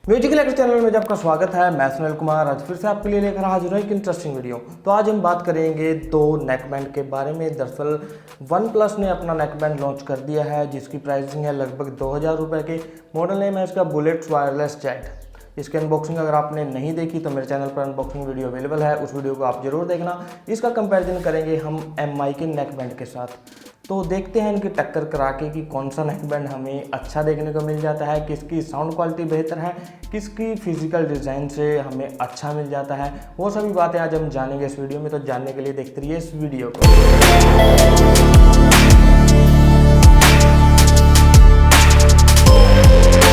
Musical act channel में आपका स्वागत है। मैं सुनील कुमार आज फिर से आपके लिए लेकर हाजिर हूं एक इंटरेस्टिंग वीडियो। तो आज हम बात करेंगे दो नेकबैंड के बारे में। दरअसल वन प्लस ने अपना नेकबैंड लॉन्च कर दिया है जिसकी प्राइसिंग है लगभग 2000 रुपये की। मॉडल नेम है इसका बुलेट वायरलेस जेट। इसकी अनबॉक्सिंग अगर आपने नहीं देखी तो मेरे चैनल पर अनबॉक्सिंग वीडियो अवेलेबल है, उस वीडियो को आप जरूर देखना। इसका कंपैरिजन करेंगे हम MI के नेकबैंड के साथ। तो देखते हैं इनकी टक्कर करा के कि कौन सा नेकबैंड हमें अच्छा देखने को मिल जाता है, किसकी साउंड क्वालिटी बेहतर है, किसकी फिजिकल डिज़ाइन से हमें अच्छा मिल जाता है। वो सभी बातें आज हम जानेंगे इस वीडियो में। तो जानने के लिए देखते रहिए इस वीडियो को।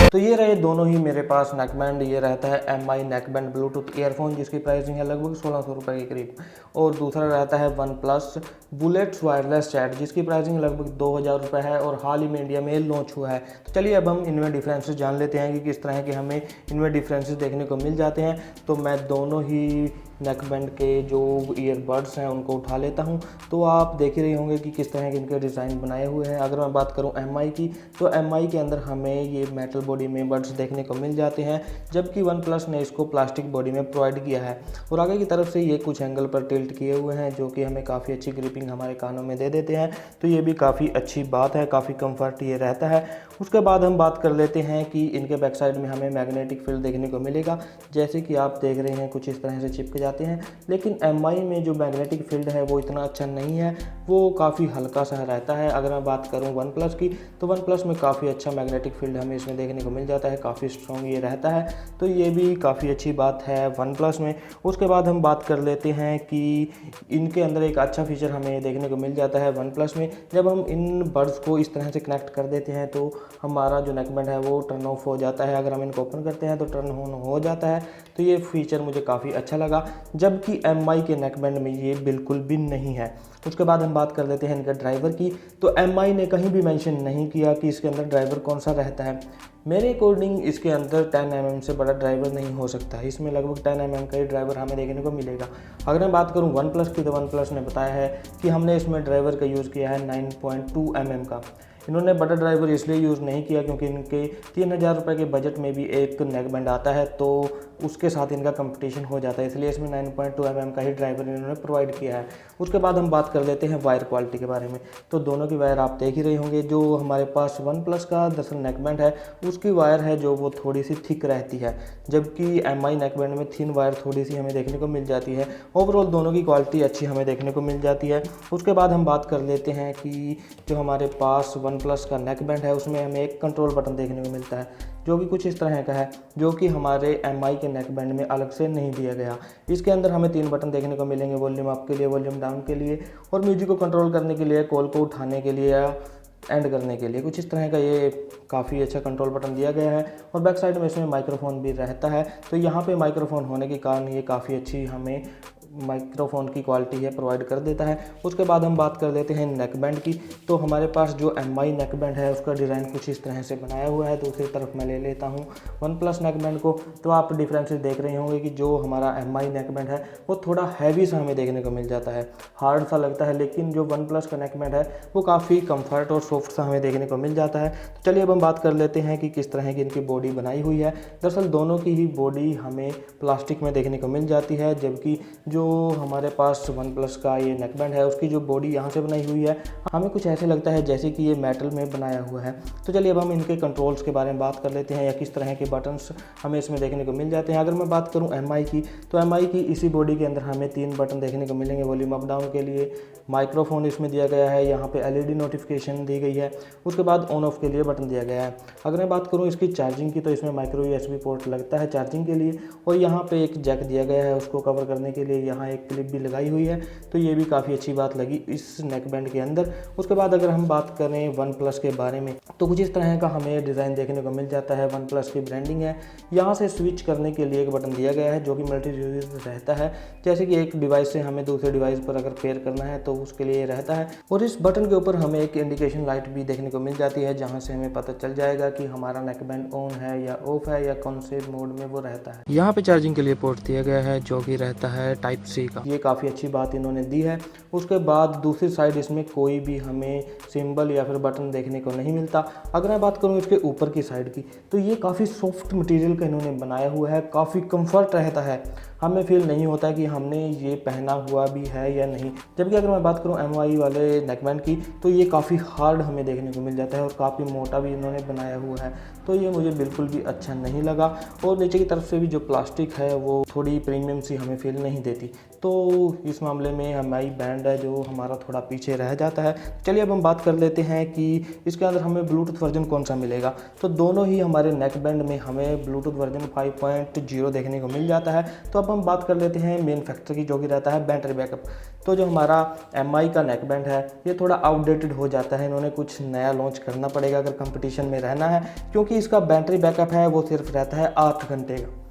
तो ये रहे दोनों ही मेरे पास नेकबैंड। ये रहता है MI नेकबैंड ब्लूटूथ ईयरफोन जिसकी प्राइसिंग है लगभग 1600 रुपये के करीब, और दूसरा रहता है one plus bullets wireless chat जिसकी प्राइसिंग लगभग 2000 रुपये है और हाल ही में इंडिया में लॉन्च हुआ है। तो चलिए अब हम इनमें डिफरेंसेस जान लेते हैं कि किस तरह के हमें इनमें डिफरेंसेस देखने को मिल जाते हैं। तो मैं दोनों ही नेकबैंड के जो ईयरबड्स हैं उनको उठा लेता हूं। तो आप देख ही रहे होंगे कि किस तरह के इनके डिज़ाइन बनाए हुए हैं। अगर मैं बात करूं MI की, तो MI के अंदर हमें ये मेटल बॉडी में बड्स देखने को मिल जाते हैं, जबकि वन प्लस ने इसको प्लास्टिक बॉडी में प्रोवाइड किया है। और आगे की तरफ से ये कुछ एंगल पर टिल्ट किए हुए हैं जो कि हमें काफ़ी अच्छी ग्रिपिंग हमारे कानों में दे देते हैं। तो ये भी काफ़ी अच्छी बात है, काफ़ी कम्फर्ट ये रहता है। उसके बाद हम बात कर लेते हैं कि इनके बैक साइड में हमें मैग्नेटिक फील्ड देखने को मिलेगा, जैसे कि आप देख रहे हैं कुछ इस तरह से चिपक जाते हैं। लेकिन MI में जो मैग्नेटिक फील्ड है वो इतना अच्छा नहीं है, वो काफ़ी हल्का सा रहता है। अगर मैं बात करूं वन प्लस की, तो वन प्लस में काफ़ी अच्छा मैग्नेटिक फील्ड हमें इसमें देखने को मिल जाता है, काफ़ी स्ट्रॉन्ग ये रहता है। तो ये भी काफ़ी अच्छी बात है वन प्लस में। उसके बाद हम बात कर लेते हैं कि इनके अंदर एक अच्छा फीचर हमें देखने को मिल जाता है वन प्लस में। जब हम इन बड्स को इस तरह से कनेक्ट कर देते हैं तो हमारा जो नेकबैंड है वो टर्न ऑफ हो जाता है। अगर हम इनको ओपन करते हैं तो टर्न ऑन हो जाता है। तो ये फीचर मुझे काफ़ी अच्छा लगा, जबकि MI के नेकबैंड में ये बिल्कुल भी नहीं है। उसके बाद हम बात कर लेते हैं इनके ड्राइवर की। तो MI ने कहीं भी मेंशन नहीं किया कि इसके अंदर ड्राइवर कौन सा रहता है। मेरे अकॉर्डिंग इसके अंदर 10 mm से बड़ा ड्राइवर नहीं हो सकता है। इसमें लगभग 10 mm का ही ड्राइवर हमें देखने को मिलेगा। अगर मैं बात करूं वन प्लस की, तो वन प्लस ने बताया है कि हमने इसमें ड्राइवर का यूज़ किया है 9.2 mm का। इन्होंने बड़ा ड्राइवर इसलिए यूज़ नहीं किया क्योंकि इनके 3000 रुपये के बजट में भी एक नेकबैंड आता है, तो उसके साथ इनका कंपटीशन हो जाता है, इसलिए इसमें 9.2 mm का ही ड्राइवर इन्होंने प्रोवाइड किया है। उसके बाद हम बात कर लेते हैं वायर क्वालिटी के बारे में। तो दोनों की वायर आप देख ही रहे होंगे। जो हमारे पास वन प्लस का दरअसल नेकबैंड है उसकी वायर है जो वो थोड़ी सी थिक रहती है, जबकि MI नेकबैंड में थिन वायर थोड़ी सी हमें देखने को मिल जाती है। ओवरऑल दोनों की क्वालिटी अच्छी हमें देखने को मिल जाती है। उसके बाद हम बात कर लेते हैं कि जो हमारे पास वन प्लस का नेकबैंड है उसमें हमें एक कंट्रोल बटन देखने को मिलता है जो कि कुछ इस तरह का है, जो कि हमारे MI के नेकबैंड में अलग से नहीं दिया गया। इसके अंदर हमें 3 बटन देखने को मिलेंगे, वॉल्यूम अप के लिए, वॉल्यूम डाउन के लिए, और म्यूजिक को कंट्रोल करने के लिए, कॉल को उठाने के लिए या एंड करने के लिए। कुछ इस तरह का ये काफ़ी अच्छा कंट्रोल बटन दिया गया है। और बैक साइड में इसमें माइक्रोफोन भी रहता है। तो यहाँ पे माइक्रोफोन होने के कारण ये काफ़ी अच्छी हमें माइक्रोफोन की क्वालिटी है प्रोवाइड कर देता है। उसके बाद हम बात कर लेते हैं नेकबैंड की। तो हमारे पास जो MI नेकबैंड है उसका डिज़ाइन कुछ इस तरह से बनाया हुआ है। दूसरी तरफ मैं ले लेता हूँ वन प्लस नेकबैंड को। तो आप डिफरेंसेस देख रहे होंगे कि जो हमारा MI नेकबैंड है वो थोड़ा हैवी सा हमें देखने को मिल जाता है, हार्ड सा लगता है, लेकिन जो वन प्लस का नेकबैंड है वो काफ़ी कम्फर्ट और सॉफ्ट सा हमें देखने को मिल जाता है। तो चलिए अब हम बात कर लेते हैं कि किस तरह की इनकी बॉडी बनाई हुई है। दरअसल दोनों की ही बॉडी हमें प्लास्टिक में देखने को मिल जाती है, जबकि जो हमारे पास वन प्लस का ये नेकबैंड है उसकी जो बॉडी यहाँ से बनाई हुई है हमें कुछ ऐसे लगता है जैसे कि ये मेटल में बनाया हुआ है। तो चलिए अब हम इनके कंट्रोल्स के बारे में बात कर लेते हैं, या किस तरह के बटन्स हमें इसमें देखने को मिल जाते हैं। अगर मैं बात करूँ MI की, तो MI की इसी बॉडी के अंदर हमें 3 बटन देखने को मिलेंगे। वॉल्यूम अप डाउन के लिए माइक्रोफोन इसमें दिया गया है, यहाँ पे LED नोटिफिकेशन दी गई है। उसके बाद ऑन ऑफ के लिए बटन दिया गया है। अगर मैं बात करूँ इसकी चार्जिंग की, तो इसमें माइक्रो USB पोर्ट लगता है चार्जिंग के लिए, और यहाँ पे एक जैक दिया गया है उसको कवर करने के लिए। यहाँ एक क्लिप भी लगाई हुई है, तो ये भी काफ़ी अच्छी बात लगी इस नेकबैंड के अंदर। उसके बाद अगर हम बात करें वन प्लस के बारे में, तो कुछ इस तरह का हमें डिज़ाइन देखने को मिल जाता है। वन प्लस की ब्रांडिंग है। यहाँ से स्विच करने के लिए एक बटन दिया गया है जो कि मल्टी यूज रहता है, जैसे कि एक डिवाइस से हमें दूसरे डिवाइस पर अगर पेयर करना है तो उसके लिए रहता है। और इस बटन के ऊपर हमें एक इंडिकेशन लाइट भी देखने को मिल जाती है, जहाँ से हमें पता चल जाएगा कि हमारा नेकबैंड ऑन है या ऑफ है, या कौन से मोड में वो रहता है। यहाँ पे चार्जिंग के लिए पोर्ट दिया गया है जो कि रहता है टाइप सी का, ये काफ़ी अच्छी बात इन्होंने दी है। उसके बाद दूसरी साइड इसमें कोई भी हमें सिंबल या फिर बटन देखने को नहीं मिलता। अगर मैं बात करूँ इसके ऊपर की साइड की, तो ये काफ़ी सॉफ्ट मटेरियल का इन्होंने बनाया हुआ है, काफ़ी कंफर्ट रहता है, हमें फील नहीं होता कि हमने ये पहना हुआ भी है या नहीं। जबकि अगर मैं बात करूँ MI वाले नेकबैंड की, तो ये काफ़ी हार्ड हमें देखने को मिल जाता है और काफ़ी मोटा भी इन्होंने बनाया हुआ है, तो ये मुझे बिल्कुल भी अच्छा नहीं लगा। और नीचे की तरफ से भी जो प्लास्टिक है वो थोड़ी प्रीमियम सी हमें फील नहीं देती, तो इस मामले में MI बैंड है जो हमारा थोड़ा पीछे रह जाता है। चलिए अब हम बात कर लेते हैं कि इसके अंदर हमें ब्लूटूथ वर्जन कौन सा मिलेगा। तो दोनों ही हमारे नेक बैंड में हमें ब्लूटूथ वर्जन 5.0 देखने को मिल जाता है। तो अब हम बात कर लेते हैं मेन फैक्टर की, जो कि रहता है बैटरी बैकअप। तो जो हमारा MI का नेक बैंड है ये थोड़ा आउटडेटेड हो जाता है, इन्होंने कुछ नया लॉन्च करना पड़ेगा अगर कंपटीशन में रहना है, क्योंकि इसका बैटरी बैकअप है वो सिर्फ रहता है 8 घंटे का।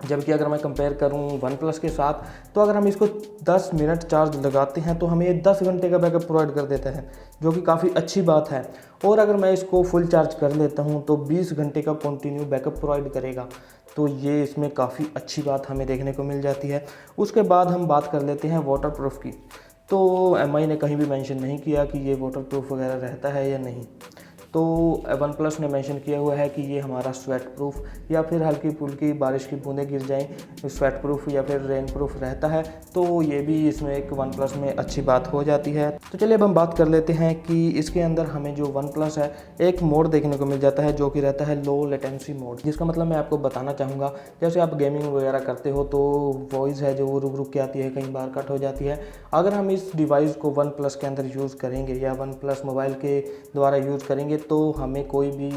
जबकि अगर मैं कंपेयर करूं OnePlus के साथ, तो अगर हम इसको 10 मिनट चार्ज लगाते हैं तो हमें ये 10 घंटे का बैकअप प्रोवाइड कर देता है, जो कि काफ़ी अच्छी बात है। और अगर मैं इसको फुल चार्ज कर लेता हूं तो 20 घंटे का कंटिन्यू बैकअप प्रोवाइड करेगा, तो ये इसमें काफ़ी अच्छी बात हमें देखने को मिल जाती है। उसके बाद हम बात कर लेते हैं वाटरप्रूफ की। तो MI ने कहीं भी मेंशन नहीं किया कि ये वाटरप्रूफ वगैरह रहता है या नहीं। तो OnePlus ने मेंशन किया हुआ है कि ये हमारा स्वेट प्रूफ या फिर हल्की फुल्की बारिश की बूंदें गिर जाएं स्वेट प्रूफ या फिर रेन प्रूफ रहता है, तो ये भी इसमें एक OnePlus में अच्छी बात हो जाती है। तो चलिए अब हम बात कर लेते हैं कि इसके अंदर हमें जो OnePlus है एक मोड देखने को मिल जाता है जो कि रहता है लो लेटेंसी मोड, जिसका मतलब मैं आपको बताना चाहूँगा, जैसे आप गेमिंग वगैरह करते हो तो वॉइस है जो वो रुक रुक के आती है, कई बार कट हो जाती है। अगर हम इस डिवाइस को OnePlus के अंदर यूज़ करेंगे या OnePlus मोबाइल के द्वारा यूज़ करेंगे तो हमें कोई भी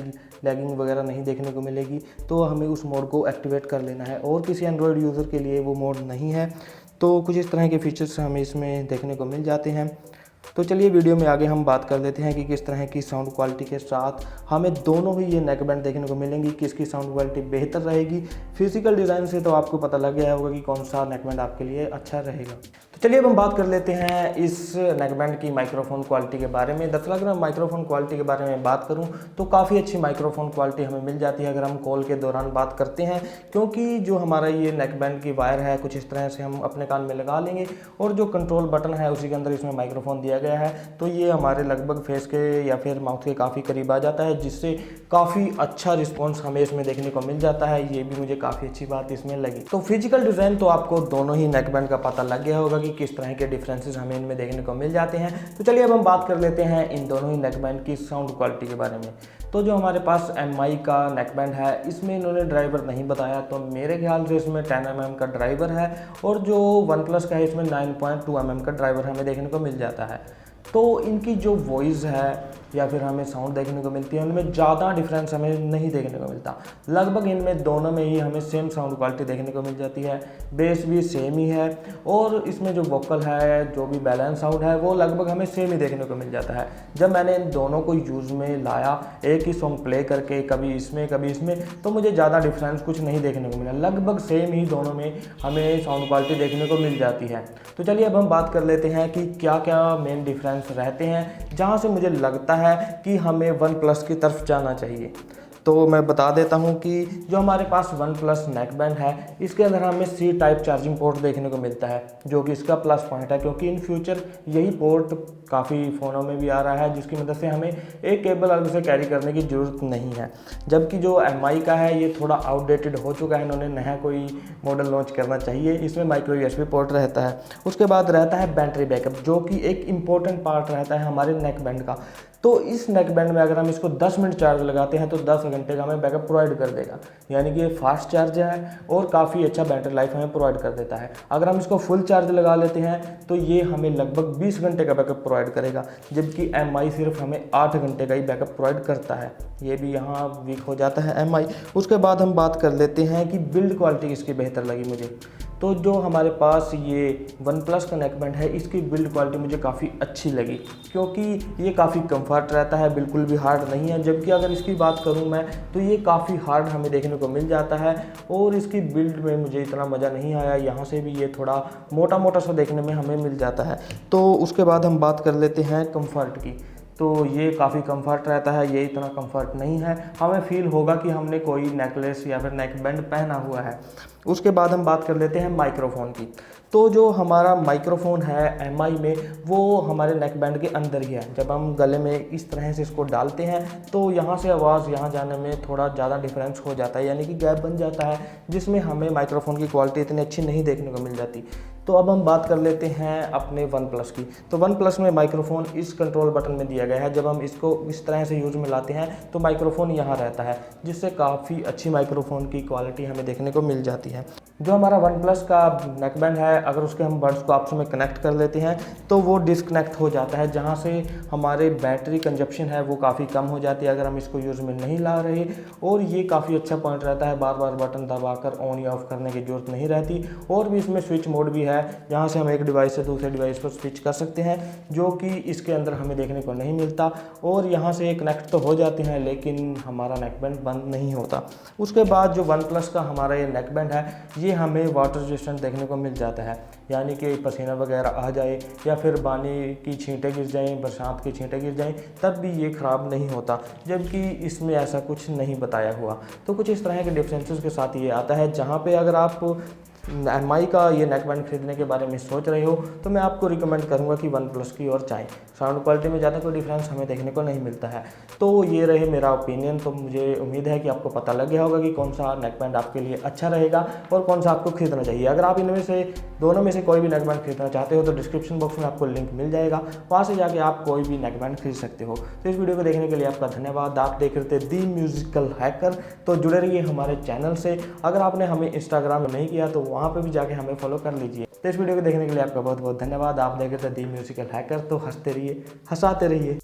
लैगिंग वगैरह नहीं देखने को मिलेगी, तो हमें उस मोड को एक्टिवेट कर लेना है। और किसी एंड्रॉयड यूज़र के लिए वो मोड नहीं है, तो कुछ इस तरह के फीचर्स हमें इसमें देखने को मिल जाते हैं। तो चलिए वीडियो में आगे हम बात कर लेते हैं कि किस तरह की साउंड क्वालिटी के साथ हमें दोनों ही ये नेक बैंड देखने को मिलेंगी, किसकी साउंड क्वालिटी बेहतर रहेगी। फिजिकल डिज़ाइन से तो आपको पता लग गया होगा कि कौन सा नेक बैंड आपके लिए अच्छा रहेगा। तो चलिए अब हम बात कर लेते हैं इस नेक बैंड की माइक्रोफोन क्वालिटी के बारे में। दरअसल अगर मैं माइक्रोफोन क्वालिटी के बारे में बात करूं तो काफ़ी अच्छी माइक्रोफोन क्वालिटी हमें मिल जाती है अगर हम कॉल के दौरान बात करते हैं, क्योंकि जो हमारा ये नेक बैंड की वायर है कुछ इस तरह से हम अपने कान में लगा लेंगे और जो कंट्रोल बटन है उसी के अंदर इसमें माइक्रोफोन दिया गया है, तो ये हमारे लगभग फेस के या फिर माउथ के काफ़ी करीब आ जाता है, जिससे काफ़ी अच्छा रिस्पॉन्स हमें इसमें देखने को मिल जाता है। ये भी मुझे काफ़ी अच्छी बात इसमें लगी। तो फिजिकल डिज़ाइन तो आपको दोनों ही नेक बैंड का पता लग गया होगा कि किस तरह के डिफरेंसेस हमें इनमें देखने को मिल जाते हैं। तो चलिए अब हम बात कर लेते हैं इन दोनों ही नेक बैंड की साउंड क्वालिटी के बारे में। तो जो हमारे पास MI का नेक बैंड है इसमें इन्होंने ड्राइवर नहीं बताया, तो मेरे ख्याल से इसमें 10 mm का ड्राइवर है, और जो OnePlus का है इसमें 9.2 mm का ड्राइवर हमें देखने को मिल जाता है। तो इनकी जो वॉइस है या फिर हमें साउंड देखने को मिलती है उनमें ज़्यादा डिफरेंस हमें नहीं देखने को मिलता। लगभग इनमें दोनों में ही हमें सेम साउंड क्वालिटी देखने को मिल जाती है, बेस भी सेम ही है, और इसमें जो वोकल है जो भी बैलेंस साउंड है वो लगभग हमें सेम ही देखने को मिल जाता है। जब मैंने इन दोनों को यूज़ में लाया एक ही सॉन्ग प्ले करके कभी इसमें कभी इसमें, तो मुझे ज़्यादा डिफरेंस कुछ नहीं देखने को मिला, लगभग सेम ही दोनों में हमें साउंड क्वालिटी देखने को मिल जाती है। तो चलिए अब हम बात कर लेते हैं कि क्या क्या मेन डिफरेंस रहते हैं जहाँ से मुझे लगता है कि हमें OnePlus की तरफ जाना चाहिए। तो मैं बता देता हूं कि जो हमारे पास OnePlus नेक बैंड है इसके अंदर हमें C टाइप चार्जिंग पोर्ट देखने को मिलता है, जो कि इसका प्लस पॉइंट है, क्योंकि इन फ्यूचर यही पोर्ट काफ़ी फ़ोनों में भी आ रहा है, जिसकी मदद से हमें एक केबल अलग से कैरी करने की ज़रूरत नहीं है। जबकि जो MI का है ये थोड़ा आउटडेटेड हो चुका है, इन्होंने नया कोई मॉडल लॉन्च करना चाहिए। इसमें माइक्रो USB पोर्ट रहता है। उसके बाद रहता है बैटरी बैकअप, जो कि एक इम्पॉर्टेंट पार्ट रहता है हमारे नेक बैंड का। तो इस नेक बैंड में अगर हम इसको 10 मिनट चार्ज लगाते हैं तो 10 घंटे का हमें बैकअप प्रोवाइड कर देगा, यानी कि ये फास्ट चार्ज है और काफ़ी अच्छा बैटरी लाइफ हमें प्रोवाइड कर देता है। अगर हम इसको फुल चार्ज लगा लेते हैं तो ये हमें लगभग 20 घंटे का बैकअप प्रोवाइड करेगा, जबकि MI सिर्फ हमें 8 घंटे का ही बैकअप प्रोवाइड करता है। ये भी यहाँ वीक हो जाता है MI। उसके बाद हम बात कर लेते हैं कि बिल्ड क्वालिटी इसकी बेहतर लगी मुझे। तो जो हमारे पास ये OnePlus का नेक बैंड है इसकी बिल्ड क्वालिटी मुझे काफ़ी अच्छी लगी, क्योंकि ये काफ़ी कंफर्ट रहता है, बिल्कुल भी हार्ड नहीं है। जबकि अगर इसकी बात करूं मैं तो ये काफ़ी हार्ड हमें देखने को मिल जाता है, और इसकी बिल्ड में मुझे इतना मज़ा नहीं आया। यहाँ से भी ये थोड़ा मोटा मोटा सा देखने में हमें मिल जाता है। तो उसके बाद हम बात कर लेते हैं कम्फर्ट की। तो ये काफ़ी कंफर्ट रहता है, ये इतना कंफर्ट नहीं है, हमें फील होगा कि हमने कोई नेकलेस या फिर नेक बैंड पहना हुआ है। उसके बाद हम बात कर लेते हैं माइक्रोफोन की। तो जो हमारा माइक्रोफोन है एम में, वो हमारे नेक बैंड के अंदर ही है। जब हम गले में इस तरह से इसको डालते हैं तो यहाँ से आवाज़ यहाँ जाने में थोड़ा ज़्यादा डिफरेंस हो जाता है, यानी कि गैप बन जाता है, जिसमें हमें माइक्रोफोन की क्वालिटी इतनी अच्छी नहीं देखने को मिल जाती। तो अब हम बात कर लेते हैं अपने वन प्लस की। तो वन प्लस में माइक्रोफोन इस कंट्रोल बटन में दिया गया है। जब हम इसको इस तरह से यूज़ में लाते हैं तो माइक्रोफोन यहाँ रहता है, जिससे काफ़ी अच्छी माइक्रोफोन की क्वालिटी हमें देखने को मिल जाती है। जो हमारा वन प्लस का नेकबैंड है, अगर उसके हम बड्स को आपस में कनेक्ट कर लेते हैं तो वो डिस्कनेक्ट हो जाता है, जहाँ से हमारे बैटरी कंजप्शन है वो काफ़ी कम हो जाती है अगर हम इसको यूज़ में नहीं ला रहे। और ये काफ़ी अच्छा पॉइंट रहता है, बार बार बटन दबाकर ऑन या ऑफ करने की ज़रूरत नहीं रहती। और भी इसमें स्विच मोड भी है, जहाँ से हम एक डिवाइस से दूसरे डिवाइस पर स्विच कर सकते हैं, जो कि इसके अंदर हमें देखने को नहीं मिलता। और यहाँ से कनेक्ट तो हो जाते हैं लेकिन हमारा नेकबैंड बंद नहीं होता। उसके बाद जो वन प्लस का हमारा ये नेकबैंड है, ये हमें वाटर रेजिस्टेंट देखने को मिल जाता है, यानी कि पसीना वगैरह आ जाए या फिर पानी की छींटें गिर जाएं, बरसात की छींटें गिर जाएं, तब भी ये ख़राब नहीं होता, जबकि इसमें ऐसा कुछ नहीं बताया हुआ। तो कुछ इस तरह के डिफरेंसेस के साथ ये आता है। जहाँ पे अगर आप एम का ये नेकबैंड खरीदने के बारे में सोच रहे हो तो मैं आपको रिकमेंड करूंगा कि वन प्लस की ओर जाएं। साउंड क्वालिटी में ज़्यादा कोई डिफरेंस हमें देखने को नहीं मिलता है। तो ये रहे मेरा ओपिनियन। तो मुझे उम्मीद है कि आपको पता लग गया होगा कि कौन सा नेकबैंड आपके लिए अच्छा रहेगा और कौन सा आपको खरीदना चाहिए। अगर आप इनमें से दोनों में से कोई भी नेकबैंड खरीदना चाहते हो तो डिस्क्रिप्शन बॉक्स में आपको लिंक मिल जाएगा, वहाँ से जाके आप कोई भी नेकबैंड खरीद सकते हो। तो इस वीडियो को देखने के लिए आपका धन्यवाद। आप देख रहे थे दी म्यूजिकल हैकर, तो जुड़े रहिए हमारे चैनल से। अगर आपने हमें इंस्टाग्राम में नहीं किया तो वहाँ पर भी जाके हमें फॉलो कर लीजिए। तो इस वीडियो को देखने के लिए आपका बहुत बहुत धन्यवाद। आप देख रहे थे दी म्यूजिकल हैकर, तो हंसते रहिए, हंसाते रहिए।